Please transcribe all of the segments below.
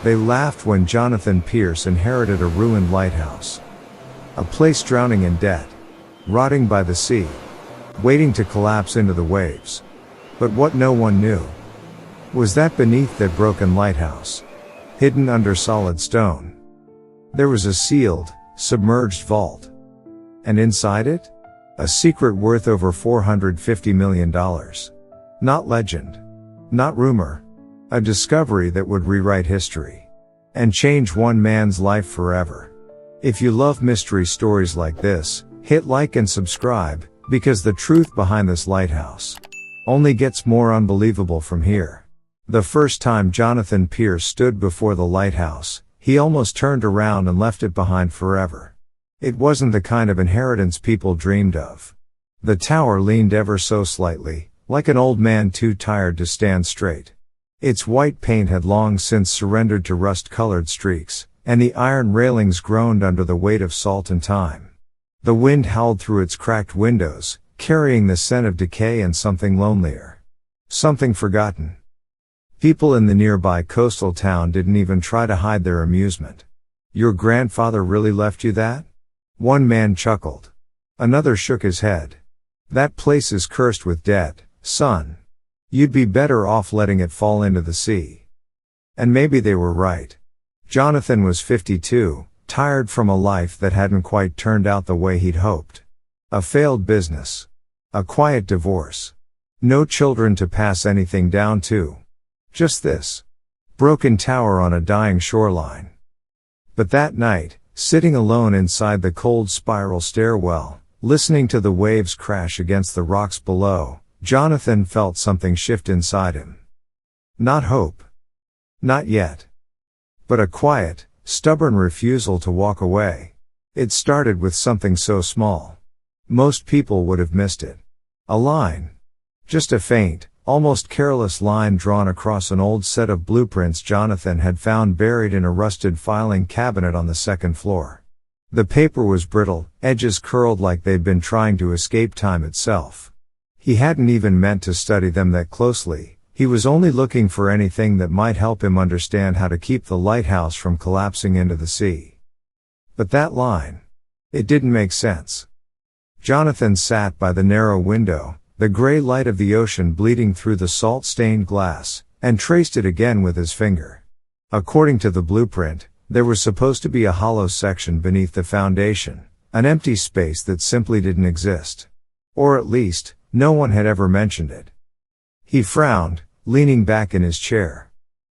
They laughed when Jonathan Pierce inherited a ruined lighthouse. A place drowning in debt. Rotting by the sea. Waiting to collapse into the waves. But what no one knew was that beneath that broken lighthouse, hidden under solid stone, there was a sealed, submerged vault. And inside it? A secret worth over $450 million. Not legend. Not rumor. A discovery that would rewrite history. And change one man's life forever. If you love mystery stories like this, hit like and subscribe, because the truth behind this lighthouse only gets more unbelievable from here. The first time Jonathan Pierce stood before the lighthouse, he almost turned around and left it behind forever. It wasn't the kind of inheritance people dreamed of. The tower leaned ever so slightly, like an old man too tired to stand straight. Its white paint had long since surrendered to rust-colored streaks, and the iron railings groaned under the weight of salt and time. The wind howled through its cracked windows, carrying the scent of decay and something lonelier. Something forgotten. People in the nearby coastal town didn't even try to hide their amusement. "Your grandfather really left you that?" One man chuckled. Another shook his head. "That place is cursed with debt, son. You'd be better off letting it fall into the sea." And maybe they were right. Jonathan was 52, tired from a life that hadn't quite turned out the way he'd hoped. A failed business. A quiet divorce. No children to pass anything down to. Just this broken tower on a dying shoreline. But that night, sitting alone inside the cold spiral stairwell, listening to the waves crash against the rocks below, Jonathan felt something shift inside him. Not hope. Not yet. But a quiet, stubborn refusal to walk away. It started with something so small. Most people would have missed it. A line. Just a faint, almost careless line drawn across an old set of blueprints Jonathan had found buried in a rusted filing cabinet on the second floor. The paper was brittle, edges curled like they'd been trying to escape time itself. He hadn't even meant to study them that closely. He was only looking for anything that might help him understand how to keep the lighthouse from collapsing into the sea. But that line. It didn't make sense. Jonathan sat by the narrow window, the gray light of the ocean bleeding through the salt-stained glass, and traced it again with his finger. According to the blueprint, there was supposed to be a hollow section beneath the foundation, an empty space that simply didn't exist. Or at least, no one had ever mentioned it. He frowned, leaning back in his chair.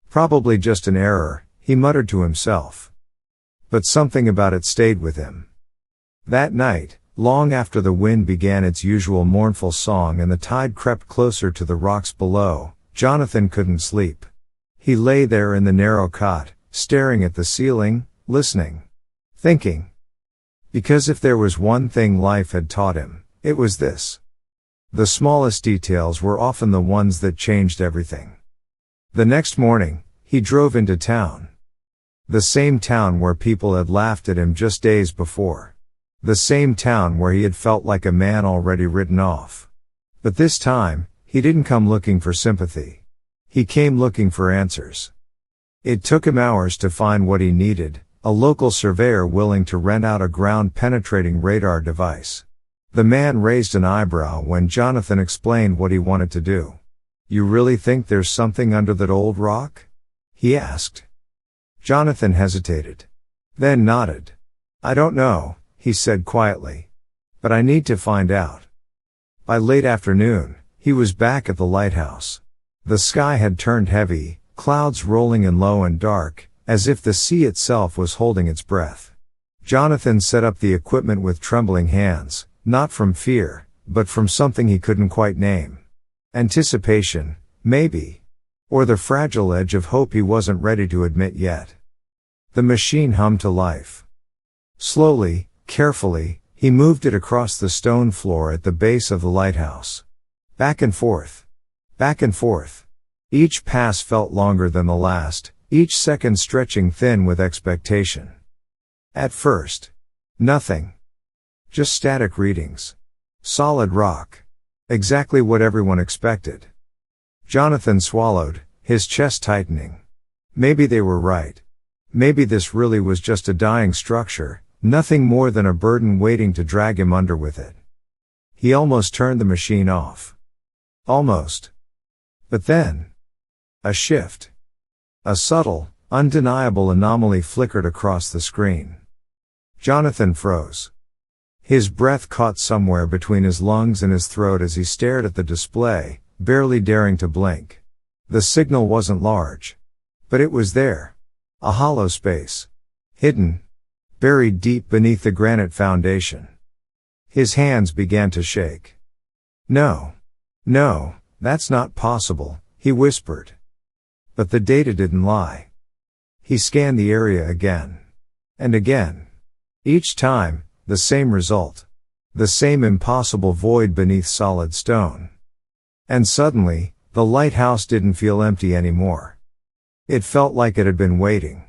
Probably just an error, he muttered to himself. But something about it stayed with him. That night, long after the wind began its usual mournful song and the tide crept closer to the rocks below, Jonathan couldn't sleep. He lay there in the narrow cot, staring at the ceiling, listening. Thinking. Because if there was one thing life had taught him, it was this. The smallest details were often the ones that changed everything. The next morning, he drove into town. The same town where people had laughed at him just days before. The same town where he had felt like a man already written off. But this time, he didn't come looking for sympathy. He came looking for answers. It took him hours to find what he needed, a local surveyor willing to rent out a ground-penetrating radar device. The man raised an eyebrow when Jonathan explained what he wanted to do. "You really think there's something under that old rock?" he asked. Jonathan hesitated. Then nodded. "I don't know," he said quietly. "But I need to find out." By late afternoon, he was back at the lighthouse. The sky had turned heavy, clouds rolling in low and dark, as if the sea itself was holding its breath. Jonathan set up the equipment with trembling hands. Not from fear, but from something he couldn't quite name. Anticipation, maybe. Or the fragile edge of hope he wasn't ready to admit yet. The machine hummed to life. Slowly, carefully, he moved it across the stone floor at the base of the lighthouse. Back and forth. Back and forth. Each pass felt longer than the last, each second stretching thin with expectation. At first. Nothing. Just static readings. Solid rock. Exactly what everyone expected. Jonathan swallowed, his chest tightening. Maybe they were right. Maybe this really was just a dying structure, nothing more than a burden waiting to drag him under with it. He almost turned the machine off. Almost. But then, a shift. A subtle, undeniable anomaly flickered across the screen. Jonathan froze. His breath caught somewhere between his lungs and his throat as he stared at the display, barely daring to blink. The signal wasn't large. But it was there. A hollow space. Hidden. Buried deep beneath the granite foundation. His hands began to shake. No. No, that's not possible, he whispered. But the data didn't lie. He scanned the area again. And again. Each time, the same result. The same impossible void beneath solid stone. And suddenly, the lighthouse didn't feel empty anymore. It felt like it had been waiting.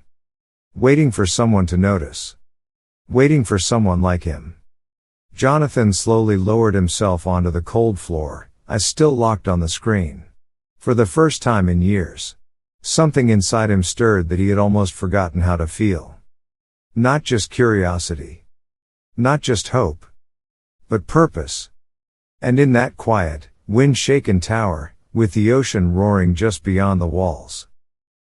Waiting for someone to notice. Waiting for someone like him. Jonathan slowly lowered himself onto the cold floor, eyes still locked on the screen. For the first time in years. Something inside him stirred that he had almost forgotten how to feel. Not just curiosity. Not just hope. But purpose. And in that quiet, wind-shaken tower, with the ocean roaring just beyond the walls,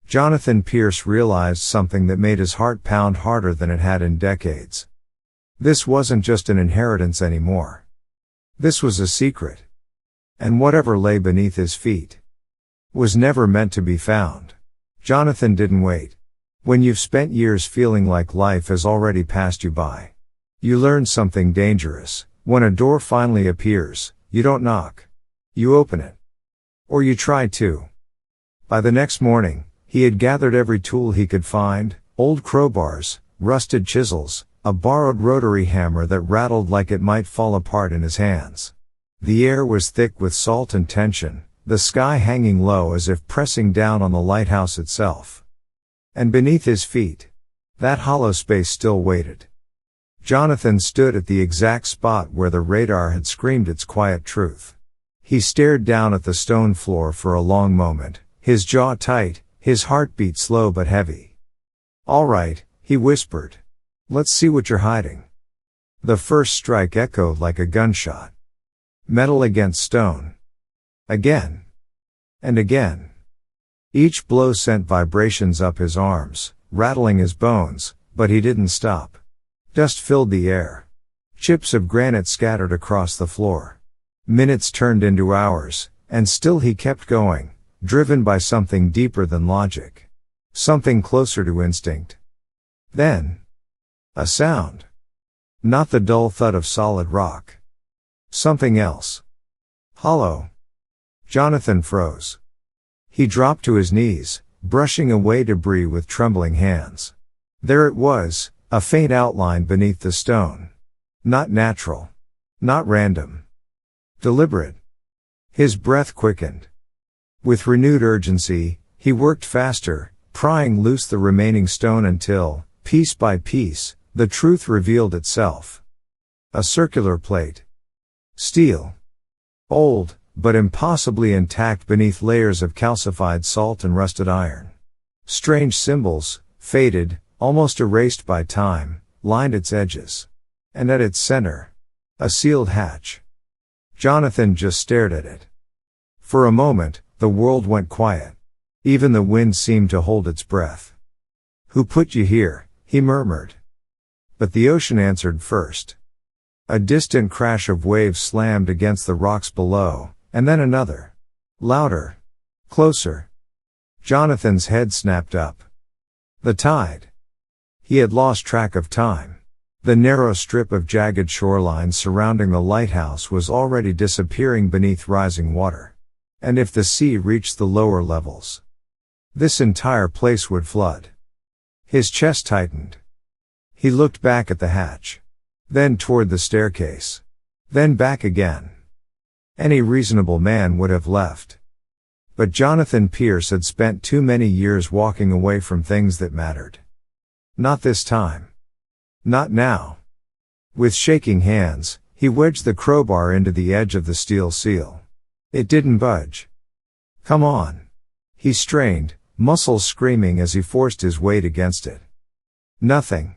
Jonathan Pierce realized something that made his heart pound harder than it had in decades. This wasn't just an inheritance anymore. This was a secret. And whatever lay beneath his feet was never meant to be found. Jonathan didn't wait. When you've spent years feeling like life has already passed you by, you learn something dangerous. When a door finally appears, you don't knock. You open it. Or you try to. By the next morning, he had gathered every tool he could find, old crowbars, rusted chisels, a borrowed rotary hammer that rattled like it might fall apart in his hands. The air was thick with salt and tension, the sky hanging low as if pressing down on the lighthouse itself. And beneath his feet, that hollow space still waited. Jonathan stood at the exact spot where the radar had screamed its quiet truth. He stared down at the stone floor for a long moment, his jaw tight, his heartbeat slow but heavy. "All right," he whispered. "Let's see what you're hiding." The first strike echoed like a gunshot. Metal against stone. Again. And again. Each blow sent vibrations up his arms, rattling his bones, but he didn't stop. Dust filled the air. Chips of granite scattered across the floor. Minutes turned into hours, and still he kept going, driven by something deeper than logic. Something closer to instinct. Then, a sound. Not the dull thud of solid rock. Something else. Hollow. Jonathan froze. He dropped to his knees, brushing away debris with trembling hands. There it was, a faint outline beneath the stone. Not natural. Not random. Deliberate. His breath quickened. With renewed urgency, he worked faster, prying loose the remaining stone until, piece by piece, the truth revealed itself. A circular plate. Steel. Old, but impossibly intact beneath layers of calcified salt and rusted iron. Strange symbols, faded, almost erased by time, lined its edges. And at its center, a sealed hatch. Jonathan just stared at it. For a moment, the world went quiet. Even the wind seemed to hold its breath. "Who put you here?" he murmured. But the ocean answered first. A distant crash of waves slammed against the rocks below, and then another. Louder. Closer. Jonathan's head snapped up. The tide. He had lost track of time. The narrow strip of jagged shoreline surrounding the lighthouse was already disappearing beneath rising water. And if the sea reached the lower levels, this entire place would flood. His chest tightened. He looked back at the hatch. Then toward the staircase. Then back again. Any reasonable man would have left. But Jonathan Pierce had spent too many years walking away from things that mattered. Not this time. Not now. With shaking hands, he wedged the crowbar into the edge of the steel seal. It didn't budge. "Come on." He strained, muscles screaming as he forced his weight against it. Nothing.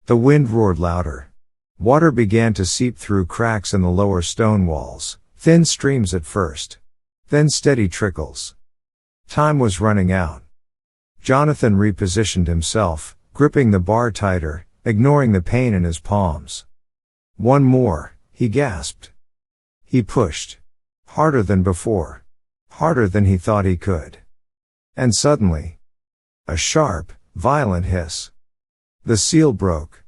The wind roared louder. Water began to seep through cracks in the lower stone walls, thin streams at first. Then steady trickles. Time was running out. Jonathan repositioned himself, gripping the bar tighter, ignoring the pain in his palms. One more, he gasped. He pushed. Harder than before. Harder than he thought he could. And suddenly, a sharp, violent hiss. The seal broke.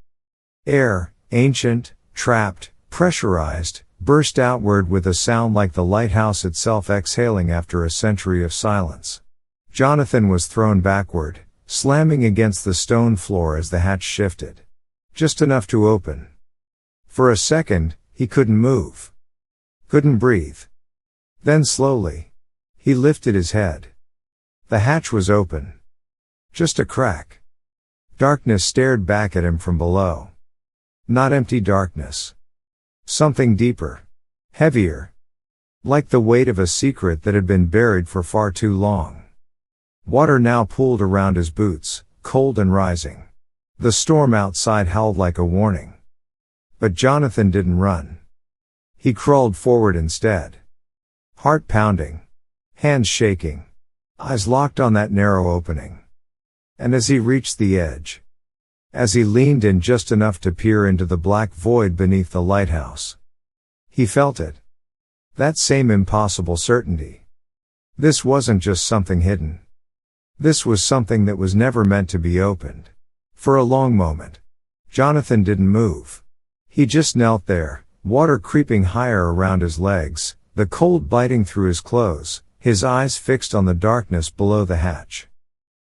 Air, ancient, trapped, pressurized, burst outward with a sound like the lighthouse itself exhaling after a century of silence. Jonathan was thrown backward, slamming against the stone floor as the hatch shifted. Just enough to open. For a second, he couldn't move. Couldn't breathe. Then slowly, he lifted his head. The hatch was open. Just a crack. Darkness stared back at him from below. Not empty darkness. Something deeper. Heavier. Like the weight of a secret that had been buried for far too long. Water now pooled around his boots, cold and rising. The storm outside howled like a warning. But Jonathan didn't run. He crawled forward instead. Heart pounding. Hands shaking. Eyes locked on that narrow opening. And as he reached the edge, as he leaned in just enough to peer into the black void beneath the lighthouse, he felt it. That same impossible certainty. This wasn't just something hidden. This was something that was never meant to be opened. For a long moment, Jonathan didn't move. He just knelt there, water creeping higher around his legs, the cold biting through his clothes, his eyes fixed on the darkness below the hatch.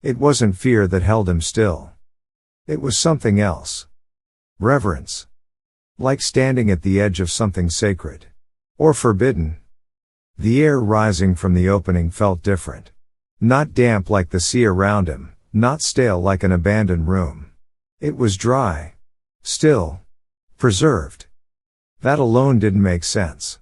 It wasn't fear that held him still. It was something else. Reverence. Like standing at the edge of something sacred. Or forbidden. The air rising from the opening felt different. Not damp like the sea around him, not stale like an abandoned room. It was dry. Still. Preserved. That alone didn't make sense.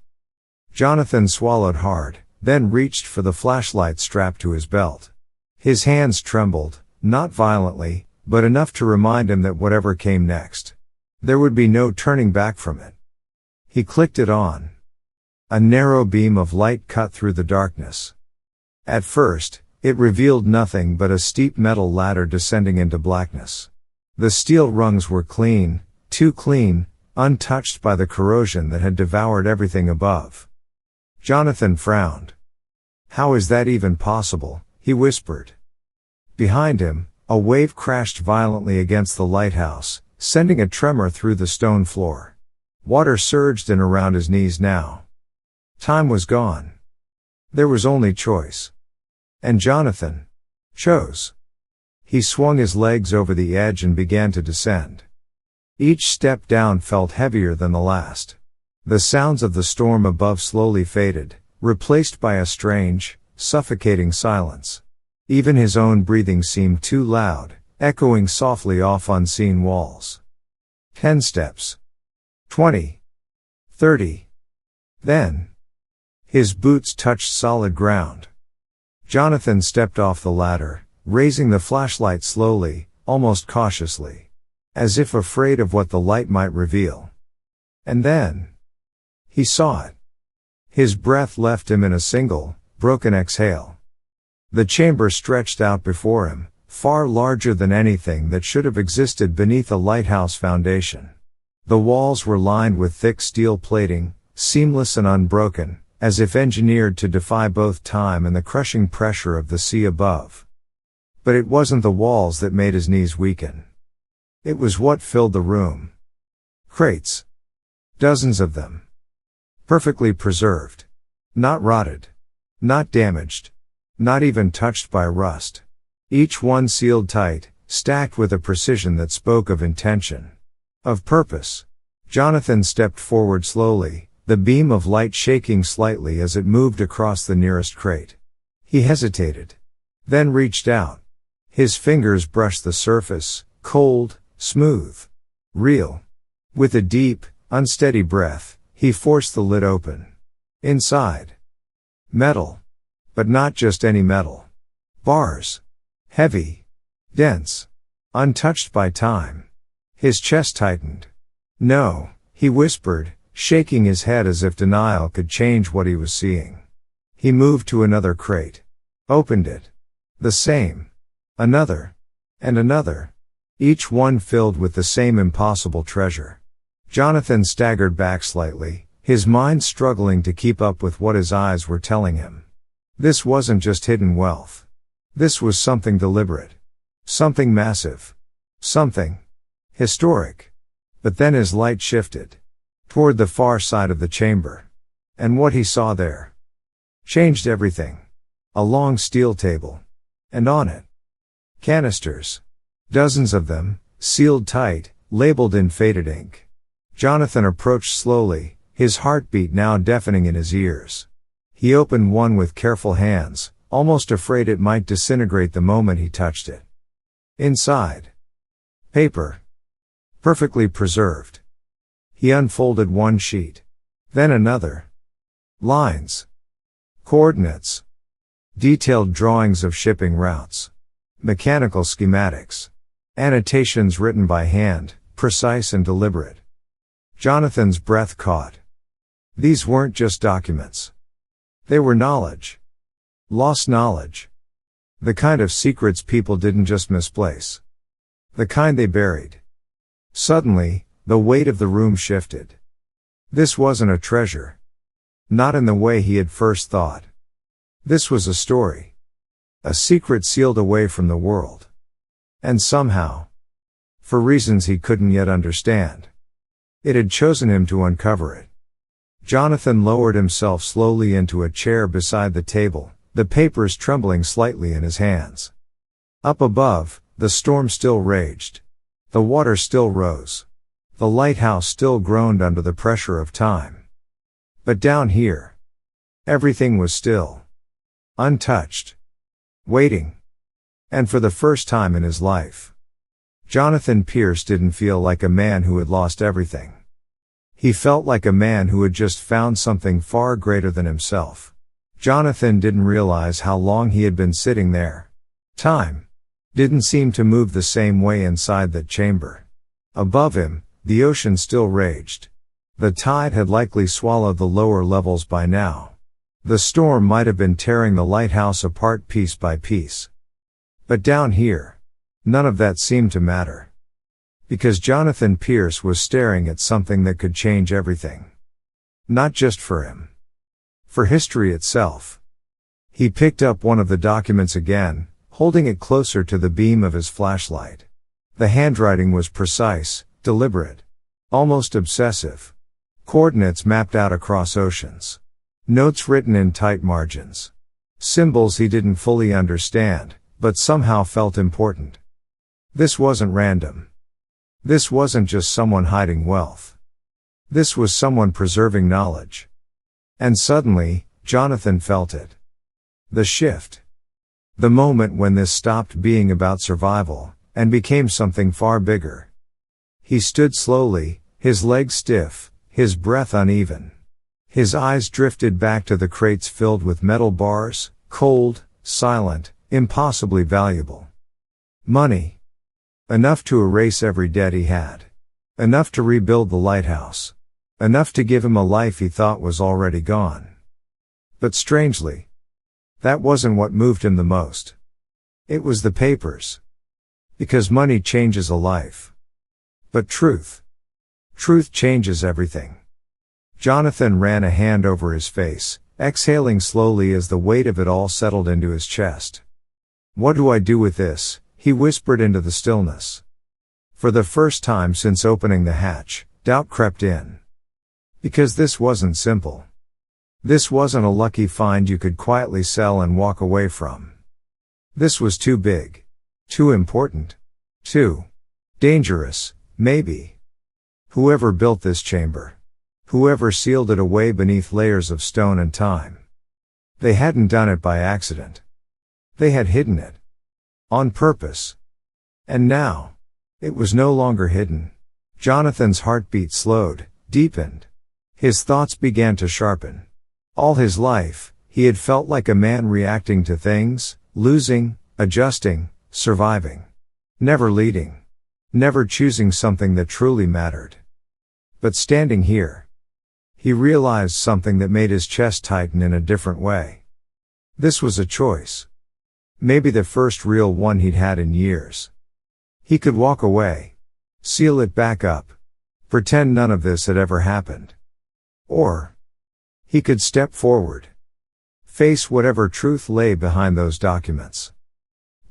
Jonathan swallowed hard, then reached for the flashlight strapped to his belt. His hands trembled, not violently, but enough to remind him that whatever came next, there would be no turning back from it. He clicked it on. A narrow beam of light cut through the darkness. At first, it revealed nothing but a steep metal ladder descending into blackness. The steel rungs were clean, too clean, untouched by the corrosion that had devoured everything above. Jonathan frowned. How is that even possible? He whispered. Behind him, a wave crashed violently against the lighthouse, sending a tremor through the stone floor. Water surged in around his knees now. Time was gone. There was only choice. And Jonathan chose. He swung his legs over the edge and began to descend. Each step down felt heavier than the last. The sounds of the storm above slowly faded, replaced by a strange, suffocating silence. Even his own breathing seemed too loud, echoing softly off unseen walls. 10 steps. 20. 30. Then, his boots touched solid ground. Jonathan stepped off the ladder, raising the flashlight slowly, almost cautiously, as if afraid of what the light might reveal. And then, he saw it. His breath left him in a single, broken exhale. The chamber stretched out before him, far larger than anything that should have existed beneath a lighthouse foundation. The walls were lined with thick steel plating, seamless and unbroken, as if engineered to defy both time and the crushing pressure of the sea above. But it wasn't the walls that made his knees weaken. It was what filled the room. Crates. Dozens of them. Perfectly preserved. Not rotted. Not damaged. Not even touched by rust. Each one sealed tight, stacked with a precision that spoke of intention. Of purpose. Jonathan stepped forward slowly, the beam of light shaking slightly as it moved across the nearest crate. He hesitated. Then reached out. His fingers brushed the surface, cold, smooth. Real. With a deep, unsteady breath, he forced the lid open. Inside. Metal. But not just any metal. Bars. Heavy. Dense. Untouched by time. His chest tightened. No, he whispered, shaking his head as if denial could change what he was seeing. He moved to another crate. Opened it. The same. Another. And another. Each one filled with the same impossible treasure. Jonathan staggered back slightly, his mind struggling to keep up with what his eyes were telling him. This wasn't just hidden wealth. This was something deliberate. Something massive. Something historic. But then his light shifted toward the far side of the chamber. And what he saw there changed everything. A long steel table. And on it, canisters. Dozens of them, sealed tight, labeled in faded ink. Jonathan approached slowly, his heartbeat now deafening in his ears. He opened one with careful hands, almost afraid it might disintegrate the moment he touched it. Inside. Paper. Perfectly preserved. He unfolded one sheet. Then another. Lines. Coordinates. Detailed drawings of shipping routes. Mechanical schematics. Annotations written by hand, precise and deliberate. Jonathan's breath caught. These weren't just documents. They were knowledge. Lost knowledge. The kind of secrets people didn't just misplace. The kind they buried. Suddenly, the weight of the room shifted. This wasn't a treasure. Not in the way he had first thought. This was a story. A secret sealed away from the world. And somehow, for reasons he couldn't yet understand, it had chosen him to uncover it. Jonathan lowered himself slowly into a chair beside the table, the papers trembling slightly in his hands. Up above, the storm still raged. The water still rose. The lighthouse still groaned under the pressure of time. But down here, everything was still. Untouched. Waiting. And for the first time in his life, Jonathan Pierce didn't feel like a man who had lost everything. He felt like a man who had just found something far greater than himself. Jonathan didn't realize how long he had been sitting there. Time didn't seem to move the same way inside that chamber. Above him, the ocean still raged. The tide had likely swallowed the lower levels by now. The storm might have been tearing the lighthouse apart piece by piece. But down here, none of that seemed to matter. Because Jonathan Pierce was staring at something that could change everything. Not just for him. For history itself. He picked up one of the documents again, holding it closer to the beam of his flashlight. The handwriting was precise, deliberate. Almost obsessive. Coordinates mapped out across oceans. Notes written in tight margins. Symbols he didn't fully understand, but somehow felt important. This wasn't random. This wasn't just someone hiding wealth. This was someone preserving knowledge. And suddenly, Jonathan felt it. The shift. The moment when this stopped being about survival, and became something far bigger. He stood slowly, his legs stiff, his breath uneven. His eyes drifted back to the crates filled with metal bars, cold, silent, impossibly valuable. Money. Enough to erase every debt he had. Enough to rebuild the lighthouse. Enough to give him a life he thought was already gone. But strangely, that wasn't what moved him the most. It was the papers. Because money changes a life. But truth changes everything. Jonathan ran a hand over his face, exhaling slowly as the weight of it all settled into his chest. "What do I do with this?" he whispered into the stillness. For the first time since opening the hatch, doubt crept in. Because this wasn't simple. This wasn't a lucky find you could quietly sell and walk away from. This was too big. Too important. Too dangerous, maybe. Whoever built this chamber. Whoever sealed it away beneath layers of stone and time. They hadn't done it by accident. They had hidden it. On purpose. And now, it was no longer hidden. Jonathan's heartbeat slowed, deepened. His thoughts began to sharpen. All his life, he had felt like a man reacting to things, Losing, adjusting, surviving. Never leading. Never choosing something that truly mattered. But standing here, he realized something that made his chest tighten in a different way. This was a choice. Maybe the first real one he'd had in years. He could walk away. Seal it back up. Pretend none of this had ever happened. Or he could step forward. Face whatever truth lay behind those documents.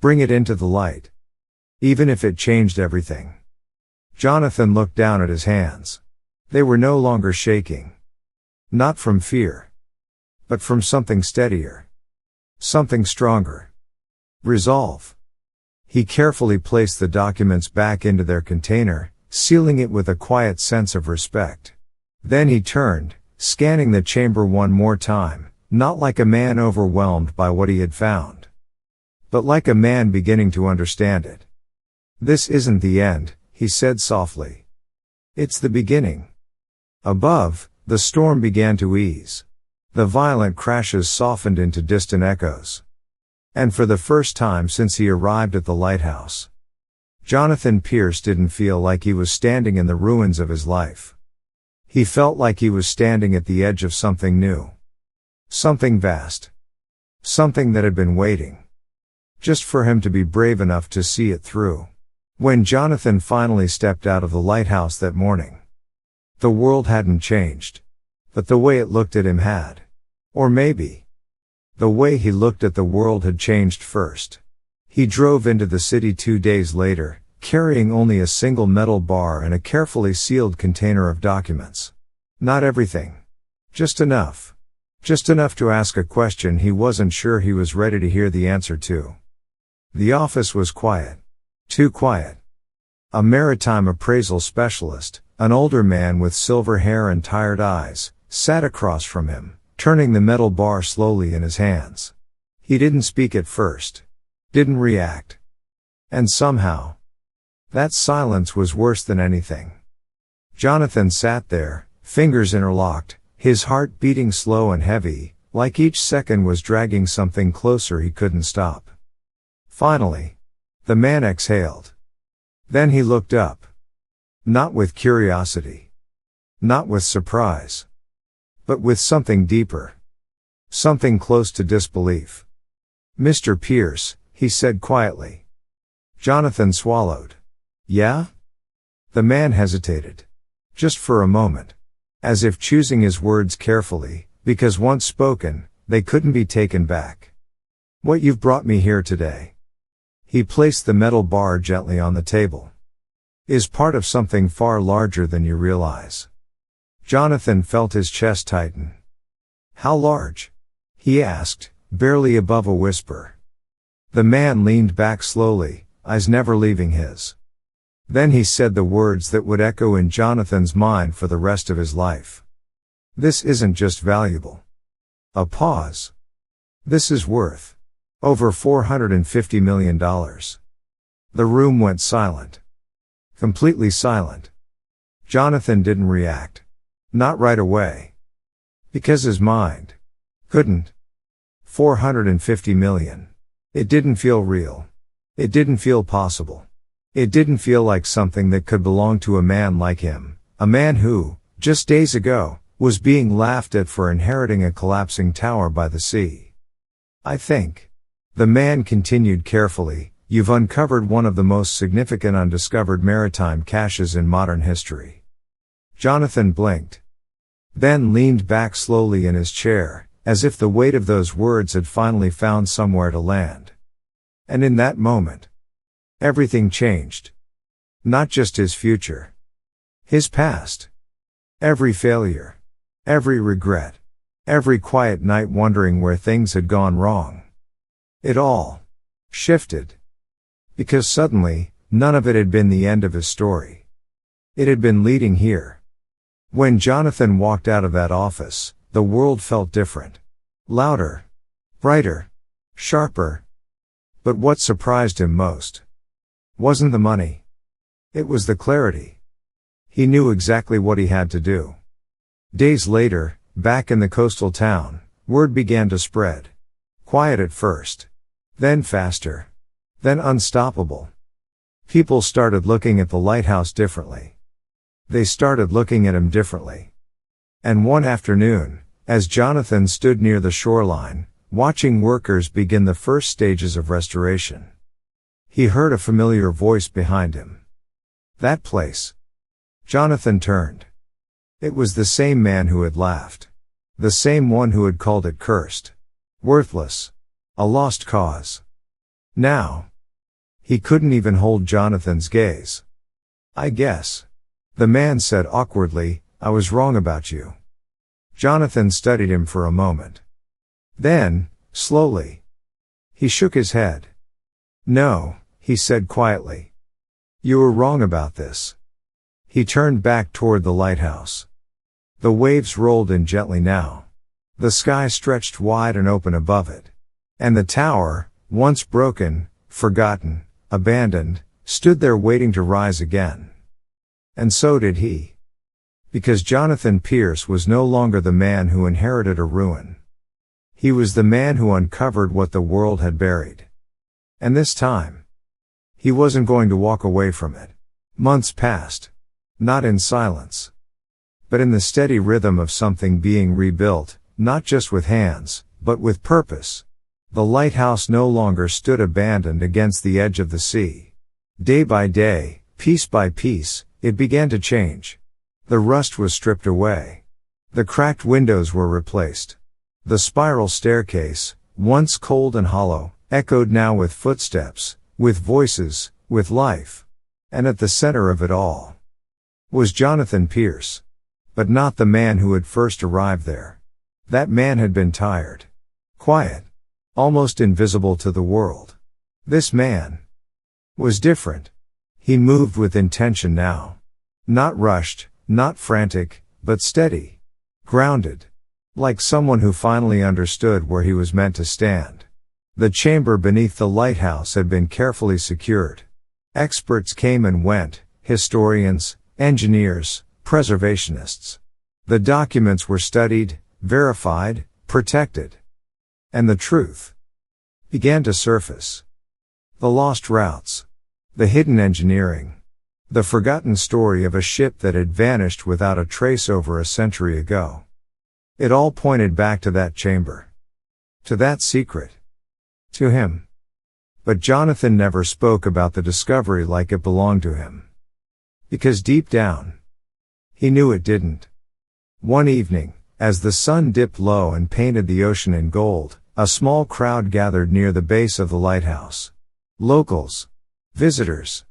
Bring it into the light. Even if it changed everything. Jonathan looked down at his hands. They were no longer shaking. Not from fear. But from something steadier. Something stronger. Resolve. He carefully placed the documents back into their container, sealing it with a quiet sense of respect. Then he turned, scanning the chamber one more time, not like a man overwhelmed by what he had found, but like a man beginning to understand it. This isn't the end, he said softly. It's the beginning. Above, the storm began to ease. The violent crashes softened into distant echoes. And for the first time since he arrived at the lighthouse, Jonathan Pierce didn't feel like he was standing in the ruins of his life. He felt like he was standing at the edge of something new. Something vast. Something that had been waiting. Just for him to be brave enough to see it through. When Jonathan finally stepped out of the lighthouse that morning, the world hadn't changed. But the way it looked at him had. Or maybe the way he looked at the world had changed first. He drove into the city 2 days later, carrying only a single metal bar and a carefully sealed container of documents. Not everything. Just enough. Just enough to ask a question he wasn't sure he was ready to hear the answer to. The office was quiet. Too quiet. A maritime appraisal specialist, an older man with silver hair and tired eyes, sat across from him, turning the metal bar slowly in his hands. He didn't speak at first. Didn't react. And somehow, that silence was worse than anything. Jonathan sat there, fingers interlocked, his heart beating slow and heavy, like each second was dragging something closer he couldn't stop. Finally, the man exhaled. Then he looked up. Not with curiosity. Not with surprise. But with something deeper. Something close to disbelief. "Mr. Pierce," he said quietly. Jonathan swallowed. "Yeah?" The man hesitated. Just for a moment. As if choosing his words carefully, because once spoken, they couldn't be taken back. "What you've brought me here today," he placed the metal bar gently on the table, "is part of something far larger than you realize." Jonathan felt his chest tighten. "How large?" he asked, barely above a whisper. The man leaned back slowly, eyes never leaving his. Then he said the words that would echo in Jonathan's mind for the rest of his life. "This isn't just valuable." A pause. "This is worth over $450 million. The room went silent. Completely silent. Jonathan didn't react. Not right away. Because his mind couldn't. $450 million. It didn't feel real. It didn't feel possible. It didn't feel like something that could belong to a man like him, a man who, just days ago, was being laughed at for inheriting a collapsing tower by the sea. "I think," the man continued carefully, "you've uncovered one of the most significant undiscovered maritime caches in modern history." Jonathan blinked. Then leaned back slowly in his chair, as if the weight of those words had finally found somewhere to land. And in that moment, everything changed. Not just his future. His past. Every failure. Every regret. Every quiet night wondering where things had gone wrong. It all shifted. Because suddenly, none of it had been the end of his story. It had been leading here. When Jonathan walked out of that office, the world felt different. Louder. Brighter. Sharper. But what surprised him most wasn't the money. It was the clarity. He knew exactly what he had to do. Days later, back in the coastal town, word began to spread. Quiet at first. Then faster. Then unstoppable. People started looking at the lighthouse differently. They started looking at him differently. And one afternoon, as Jonathan stood near the shoreline, watching workers begin the first stages of restoration, he heard a familiar voice behind him. That place. Jonathan turned. It was the same man who had laughed. The same one who had called it cursed. Worthless. A lost cause. Now. He couldn't even hold Jonathan's gaze. I guess. The man said awkwardly, I was wrong about you. Jonathan studied him for a moment. Then, slowly, he shook his head. No, he said quietly. You were wrong about this. He turned back toward the lighthouse. The waves rolled in gently now. The sky stretched wide and open above it. And the tower, once broken, forgotten, abandoned, stood there waiting to rise again. And so did he. Because Jonathan Pierce was no longer the man who inherited a ruin. He was the man who uncovered what the world had buried. And this time, he wasn't going to walk away from it. Months passed. Not in silence. But in the steady rhythm of something being rebuilt, not just with hands, but with purpose. The lighthouse no longer stood abandoned against the edge of the sea. Day by day, piece by piece, it began to change. The rust was stripped away. The cracked windows were replaced. The spiral staircase, once cold and hollow, echoed now with footsteps, with voices, with life. And at the center of it all was Jonathan Pierce. But not the man who had first arrived there. That man had been tired. Quiet. Almost invisible to the world. This man was different. He moved with intention now. Not rushed, not frantic, but steady. Grounded. Like someone who finally understood where he was meant to stand. The chamber beneath the lighthouse had been carefully secured. Experts came and went, historians, engineers, preservationists. The documents were studied, verified, protected. And the truth began to surface. The lost routes. The hidden engineering. The forgotten story of a ship that had vanished without a trace over a century ago. It all pointed back to that chamber. To that secret. To him. But Jonathan never spoke about the discovery like it belonged to him. Because deep down, he knew it didn't. One evening, as the sun dipped low and painted the ocean in gold, a small crowd gathered near the base of the lighthouse. Locals. Visitors.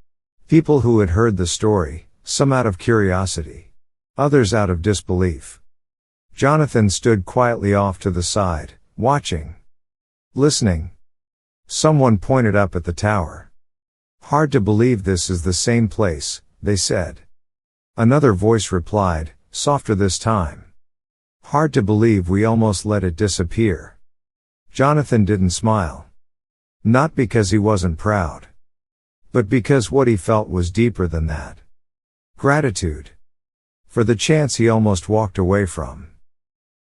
People who had heard the story, some out of curiosity. Others out of disbelief. Jonathan stood quietly off to the side, watching. Listening. Someone pointed up at the tower. Hard to believe this is the same place, they said. Another voice replied, softer this time. Hard to believe we almost let it disappear. Jonathan didn't smile. Not because he wasn't proud. But because what he felt was deeper than that. Gratitude. For the chance he almost walked away from.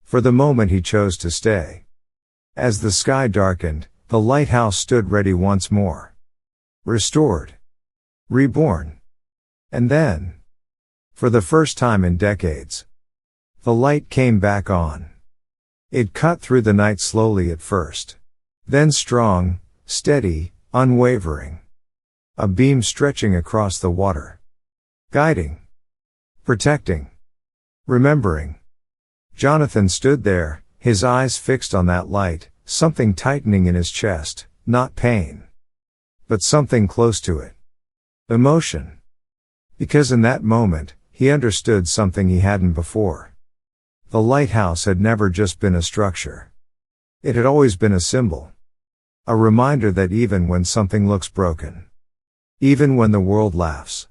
For the moment he chose to stay. As the sky darkened, the lighthouse stood ready once more. Restored. Reborn. And then, for the first time in decades, the light came back on. It cut through the night slowly at first. Then strong, steady, unwavering. A beam stretching across the water. Guiding. Protecting. Remembering. Jonathan stood there, his eyes fixed on that light, something tightening in his chest, not pain. But something close to it. Emotion. Because in that moment, he understood something he hadn't before. The lighthouse had never just been a structure. It had always been a symbol. A reminder that even when something looks broken, even when the world laughs,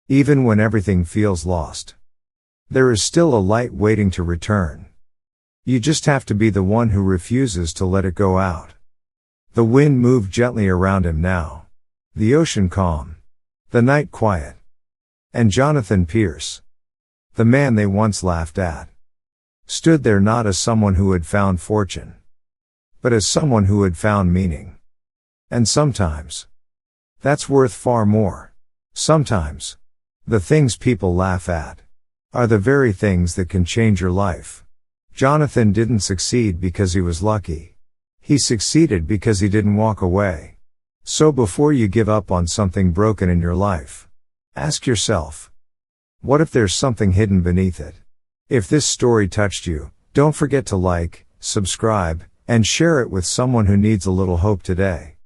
even when everything feels lost, there is still a light waiting to return. You just have to be the one who refuses to let it go out. The wind moved gently around him now. The ocean calm. The night quiet. And Jonathan Pierce, the man they once laughed at, stood there not as someone who had found fortune, but as someone who had found meaning. And sometimes, that's worth far more. Sometimes, the things people laugh at are the very things that can change your life. Jonathan didn't succeed because he was lucky. He succeeded because he didn't walk away. So before you give up on something broken in your life, ask yourself, what if there's something hidden beneath it? If this story touched you, don't forget to like, subscribe, and share it with someone who needs a little hope today.